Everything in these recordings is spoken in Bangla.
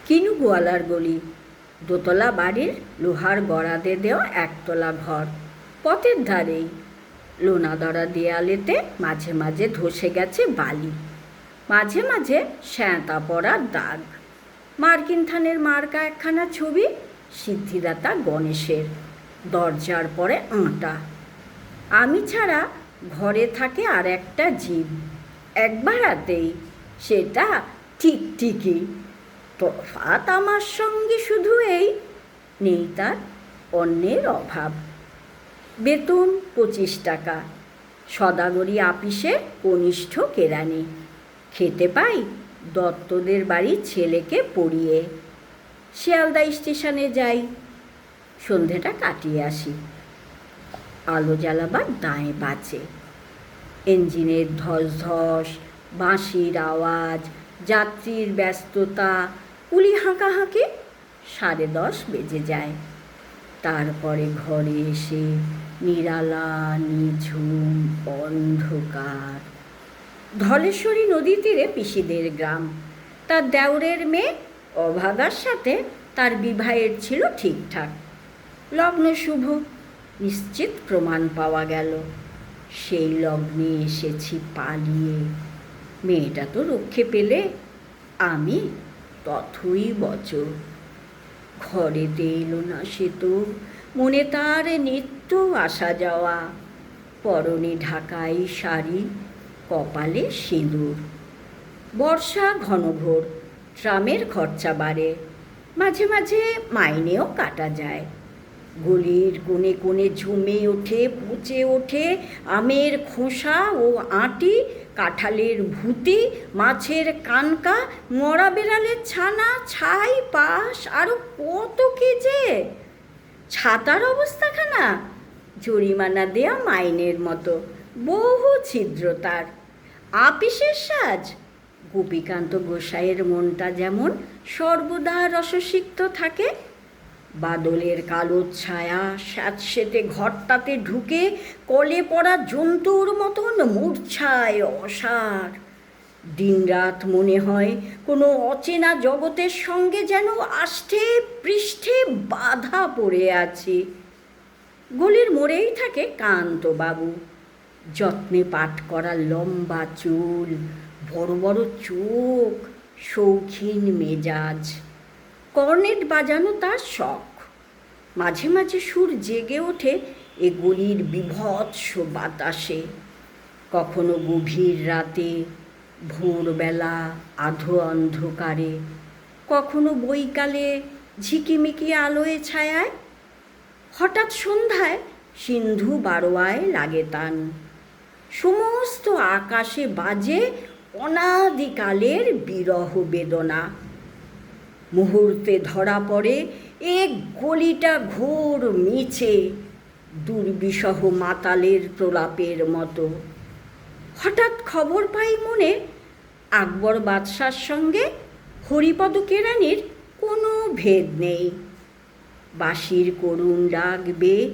কিনু গোয়ালার গলি, দোতলা বাড়ির লোহার গড়াদে দেওয়া একতলা ঘর, পথের ধারেই। লোনাদরা দেয়ালেতে মাঝে মাঝে ধসে গেছে বালি, মাঝে মাঝে শ্যাঁতা পড়ার দাগ। মার্কিন থানের মার্কা একখানা ছবি, সিদ্ধিদাতা গণেশের, দরজার পরে আঁটা। আমি ছাড়া ঘরে থাকে আর একটা জীব, একবার রাতেই, সেটা টিকটিকি। তফাৎ আমার সঙ্গে শুধু এই, নেই তার অন্যের অভাব। বেতন 25 টাকা, সদাগরি আপিসের কনিষ্ঠ কেরানি। খেতে পাই দত্তদের বাড়ির ছেলেকে পড়িয়ে। শিয়ালদা স্টেশনে যাই, সন্ধেটা কাটিয়ে আসি। আলো জ্বালাবার দাঁয়ে বাঁচে, ইঞ্জিনের ধস, বাঁশির আওয়াজ, যাত্রীর ব্যস্ততা, কুলি হাঁকাহাঁকি। 10:30 বেজে যায়। তারপরে ঘরে এসে নিরালা নিঝুম অন্ধকার। ধলেশ্বরী নদীর তীরে পিসিদের গ্রাম। তার দেওরের মেয়ে অভাগার সাথে তার বিবাহের ছিল ঠিকঠাক। লগ্ন শুভ, নিশ্চিত প্রমাণ পাওয়া গেল। সেই লগ্নে এসেছি পালিয়ে। মেয়েটা তো রক্ষে পেলে, আমি তথই বচ। ঘরেতে এলো না সে তো, মনে তার নিত্য আসা যাওয়া। পরনে ঢাকাই শাড়ি, কপালে সিঁদুর। বর্ষা ঘনঘোর, ট্রামের খরচা বাড়ে, মাঝে মাঝে মাইনেও কাটা যায়। গলির কোণে কোণে ঝুমে ওঠে, পচে ওঠে আমের খোসা ও আঁটি, কাঁঠালের ভুতি, মাছের কানকা, মরা বেড়ালের ছানা, ছাই, পাশ, আরও কত কি যে। ছাতার অবস্থাখানা জরিমানা দেয়া মাইনের মতো, বহু ছিদ্র তার। আপিসের সাজ, গোপীকান্ত গোসাইয়ের মনটা যেমন সর্বদা রসসিক্ত থাকে। বাদলের কালো ছায়া স্যাঁতসেঁতে ঘরটাতে ঢুকে কলে পড়া জন্তুর মতন মূর্ছায় অসার। দিনরাত মনে হয় কোনো অচেনা জগতের সঙ্গে যেন আষ্ঠে পৃষ্ঠে বাধা পড়ে আছি। গলির মোড়েই থাকে কান্তবাবু, যত্নে পাট করা লম্বা চুল, বড় বড় চোখ, শৌখিন মেজাজ। কর্নেট বাজানো তার শখ। মাঝে মাঝে সুর জেগে ওঠে এ গলির বিভৎস বাতাসে, কখনো গভীর রাতে, ভোরবেলা আধো অন্ধকারে, কখনো বৈকালে ঝিকিমিকি আলোয় ছায়ায়। হঠাৎ সন্ধ্যায় সিন্ধু বারোয়ায় লাগে তান। সমস্ত আকাশে বাজে অনাদিকালের বিরহ বেদনা। মুহূর্তে ধরা পড়ে এ গলিটা ঘোর মিছে, দুর্বিষহ মাতালের প্রলাপের মতো। হঠাৎ খবর পাই মনে, আকবর বাদশার সঙ্গে হরিপদ কেরানির কোনো ভেদ নেই। বাঁশির করুণ ডাক বেয়ে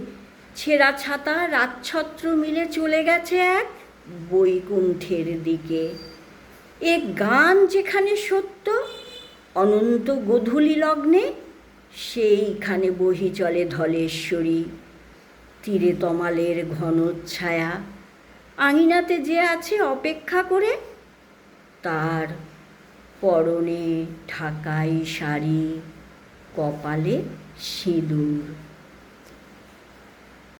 ছেঁড়া ছাতা রাজছত্র মিলে চলে গেছে এক বৈকুণ্ঠের দিকে। এ গান যেখানে সত্য, অনন্ত গোধূলি লগ্নে সেইখানে বহি চলে ধলেশ্বরী। তীরে তমালের ঘনচ্ছায়া, আঙিনাতে যে আছে অপেক্ষা করে, তার পরনে ঢাকাই শাড়ি, কপালে সিঁদুর।